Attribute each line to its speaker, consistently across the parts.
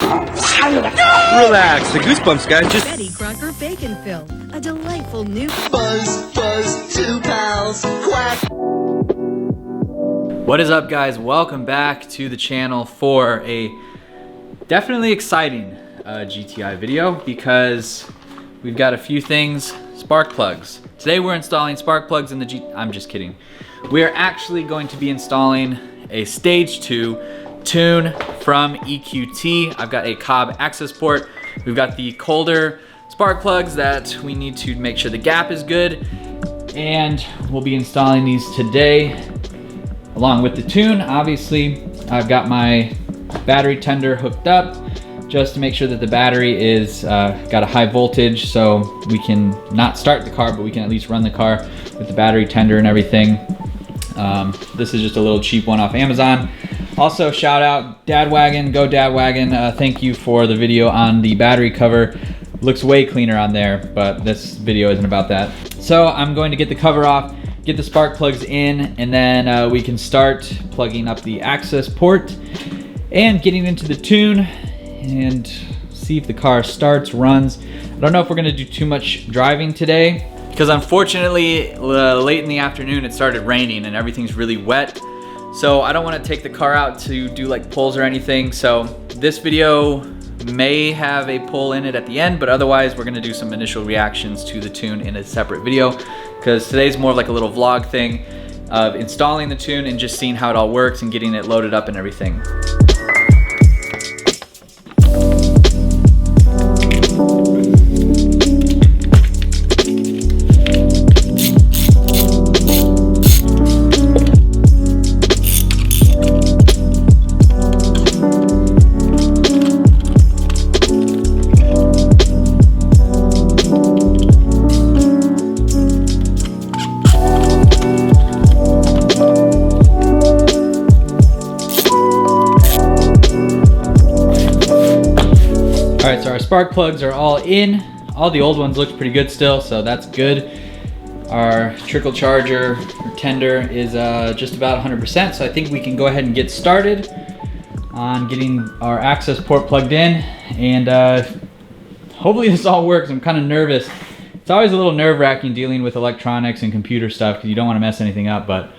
Speaker 1: Relax, the goosebumps, guys. Just
Speaker 2: Betty Crocker Bacon Fill, a delightful new
Speaker 3: Buzz, two pals, quack.
Speaker 4: What is up, guys? Welcome back to the channel for a definitely exciting GTI video because we've got a few things. Spark plugs. Today we're installing spark plugs in the I'm just kidding. We're actually going to be installing a stage 2 tune from EQT. I've got a Cobb access port. We've got the colder spark plugs that we need to make sure the gap is good, and we'll be installing these today along with the tune. Obviously, I've got my battery tender hooked up just to make sure that the battery is got a high voltage, so we can not start the car, but we can at least run the car with the battery tender and everything. This is just a little cheap one off Amazon. Also, shout out Dadwagon, go Dadwagon. Thank you for the video on the battery cover. Looks way cleaner on there, but this video isn't about that. So I'm going to get the cover off, get the spark plugs in, and then we can start plugging up the access port and getting into the tune and see if the car starts, runs. I don't know if we're gonna do too much driving today because unfortunately late in the afternoon it started raining and everything's really wet. So I don't want to take the car out to do like pulls or anything. So this video may have a pull in it at the end, but otherwise we're gonna do some initial reactions to the tune in a separate video because today's more of like a little vlog thing of installing the tune and just seeing how it all works and getting it loaded up and everything. Alright, so our spark plugs are all in. All the old ones look pretty good still, so that's good. Our trickle charger or tender is just about 100%, so I think we can go ahead and get started on getting our access port plugged in, and hopefully this all works. I'm kind of nervous. It's always a little nerve-wracking dealing with electronics and computer stuff because you don't want to mess anything up, but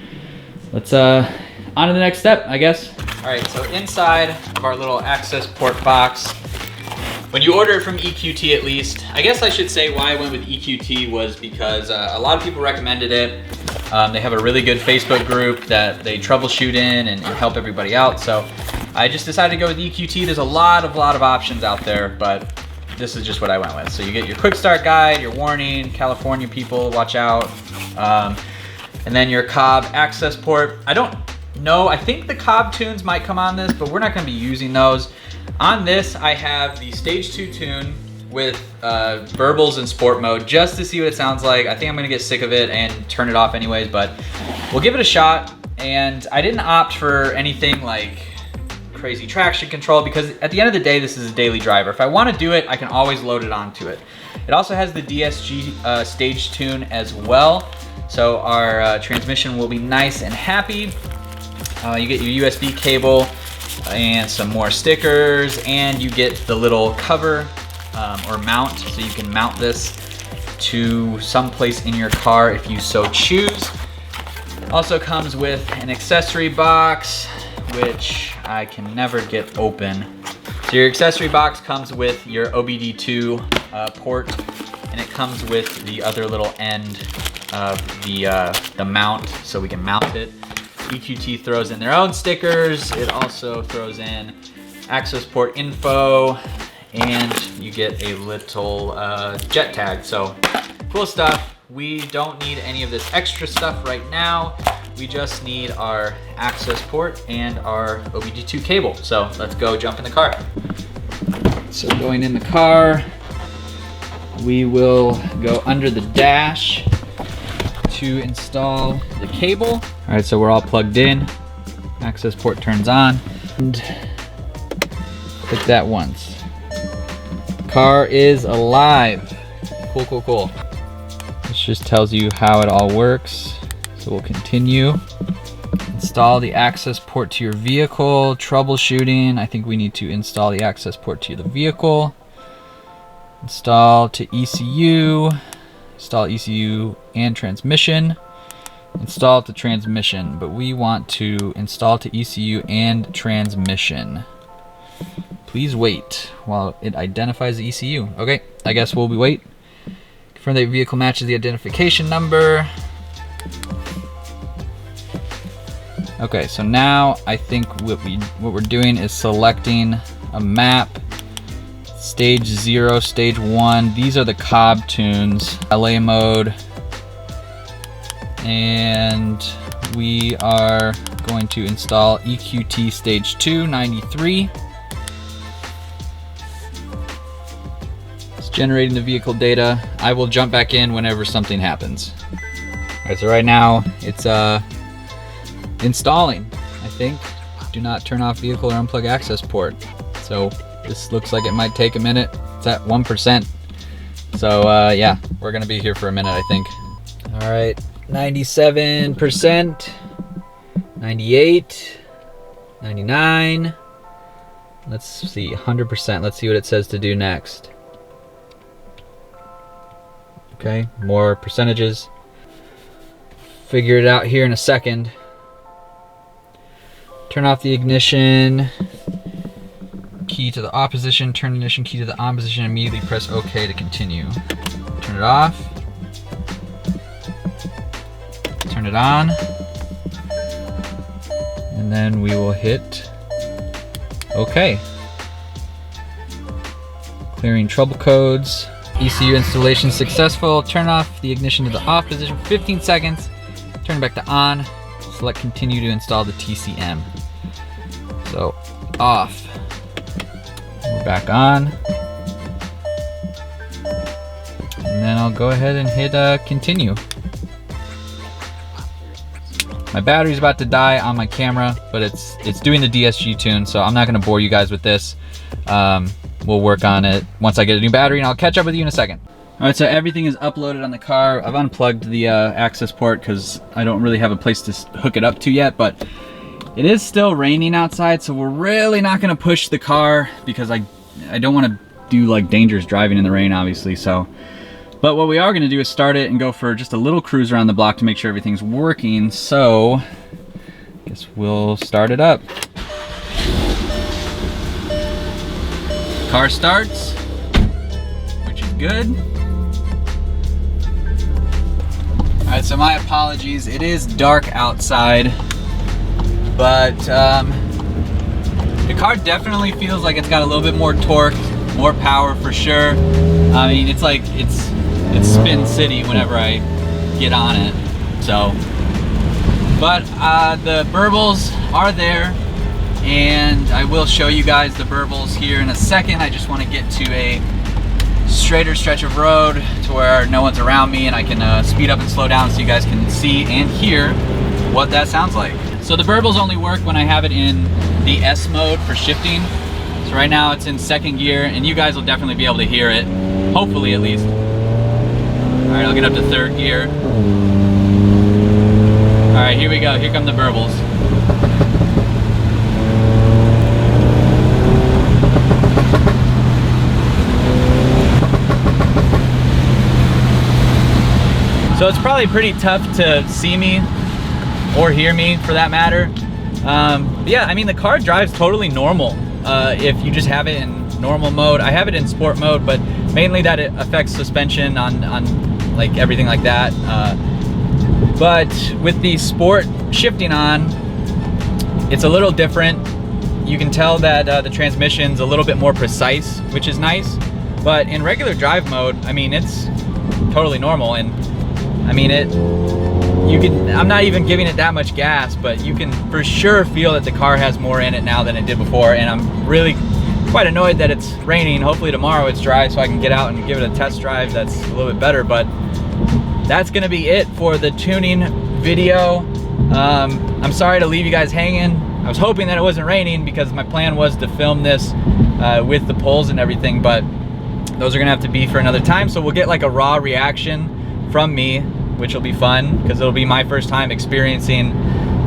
Speaker 4: let's on to the next step, I guess. Alright, so inside of our little access port box, when you order it from EQT at least, I guess I should say why I went with EQT was because a lot of people recommended it. They have a really good Facebook group that they troubleshoot in and help everybody out. So I just decided to go with EQT. There's a lot of options out there, but this is just what I went with. So you get your quick start guide, your warning, California people, watch out. And then your Cobb access port. I don't know, I think the Cobb tunes might come on this, but we're not gonna be using those. On this, I have the stage 2 tune with burbles and sport mode just to see what it sounds like. I think I'm gonna get sick of it and turn it off anyways, but we'll give it a shot. And I didn't opt for anything like crazy traction control because at the end of the day, this is a daily driver. If I wanna do it, I can always load it onto it. It also has the DSG stage tune as well. So our transmission will be nice and happy. You get your USB cable, and some more stickers, and you get the little cover or mount, so you can mount this to someplace in your car if you so choose. Also comes with an accessory box, which I can never get open. So your accessory box comes with your OBD2 port, and it comes with the other little end of the mount, so we can mount it. EQT throws in their own stickers. It also throws in access port info, and you get a little jet tag. So cool stuff. We don't need any of this extra stuff right now. We just need our access port and our OBD2 cable. So let's go jump in the car. So going in the car, we will go under the dash to install the cable. All right, so we're all plugged in. Access port turns on. And click that once. Car is alive. Cool, cool, cool. This just tells you how it all works. So we'll continue and Install the access port to your vehicle. Troubleshooting. I think we need to install the access port to the vehicle. Install to ECU. Install ECU and transmission. Install to transmission, but we want to install to ECU and transmission. Please wait while it identifies the ECU. Okay, I guess we'll wait. Confirm that your vehicle matches the identification number. Okay, so now I think what we're doing is selecting a map. Stage 0, stage 1. These are the Cobb tunes. LA mode. And we are going to install EQT stage 2, 93. It's generating the vehicle data. I will jump back in whenever something happens. All right, so right now it's installing, I think. Do not turn off vehicle or unplug access port. So this looks like it might take a minute. It's at 1%. So yeah, we're gonna be here for a minute, I think. All right, 97%, 98, 99. Let's see, 100%. Let's see what it says to do next. Okay, more percentages. Figure it out here in a second. Turn off the ignition. Key to the off position, turn ignition key to the on position, immediately press OK to continue. Turn it off. Turn it on. And then we will hit OK. Clearing trouble codes. ECU installation successful. Turn off the ignition to the off position for 15 seconds. Turn it back to on. Select continue to install the TCM. So off. We're back on. And then I'll go ahead and hit continue. My battery's about to die on my camera, but it's doing the DSG tune, so I'm not gonna bore you guys with this. We'll work on it once I get a new battery, and I'll catch up with you in a second. All right, so everything is uploaded on the car. I've unplugged the access port because I don't really have a place to hook it up to yet, but it is still raining outside, so we're really not gonna push the car because I don't wanna do like dangerous driving in the rain, obviously, so. But what we are gonna do is start it and go for just a little cruise around the block to make sure everything's working, so I guess we'll start it up. Car starts, which is good. All right, so my apologies. It is dark outside, but the car definitely feels like it's got a little bit more torque, more power for sure. I mean, it's like it's spin city whenever I get on it. So, but the burbles are there, and I will show you guys the burbles here in a second. I just want to get to a straighter stretch of road to where no one's around me and I can speed up and slow down so you guys can see and hear what that sounds like. So the burbles only work when I have it in the S mode for shifting. So right now it's in second gear, and you guys will definitely be able to hear it, hopefully at least. All right, I'll get up to third gear. All right, here we go. Here come the burbles. So it's probably pretty tough to see me or hear me for that matter. But yeah, I mean, the car drives totally normal if you just have it in normal mode. I have it in sport mode, but mainly that it affects suspension on like everything like that. But with the sport shifting on, it's a little different. You can tell that the transmission's a little bit more precise, which is nice. But in regular drive mode, I mean, it's totally normal. And I mean, I'm not even giving it that much gas, but you can for sure feel that the car has more in it now than it did before. And I'm really quite annoyed that it's raining. Hopefully tomorrow it's dry so I can get out and give it a test drive that's a little bit better. But that's gonna be it for the tuning video. I'm sorry to leave you guys hanging. I was hoping that it wasn't raining because my plan was to film this with the poles and everything, but those are gonna have to be for another time. So we'll get like a raw reaction from me, which will be fun because it'll be my first time experiencing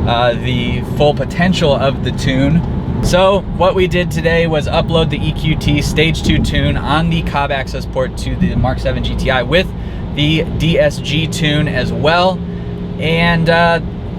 Speaker 4: the full potential of the tune. So what we did today was upload the EQT Stage 2 tune on the Cobb access port to the Mk7 GTI with the DSG tune as well. And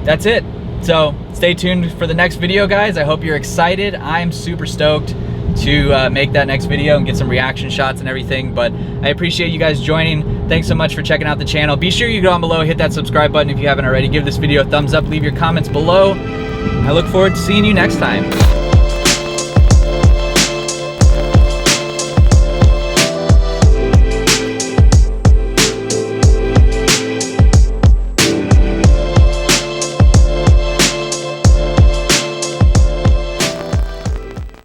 Speaker 4: that's it. So stay tuned for the next video, guys. I hope you're excited. I'm super stoked to make that next video and get some reaction shots and everything. But I appreciate you guys joining. Thanks so much for checking out the channel. Be sure you go down below, hit that subscribe button if you haven't already. Give this video a thumbs up, leave your comments below. I look forward to seeing you next time.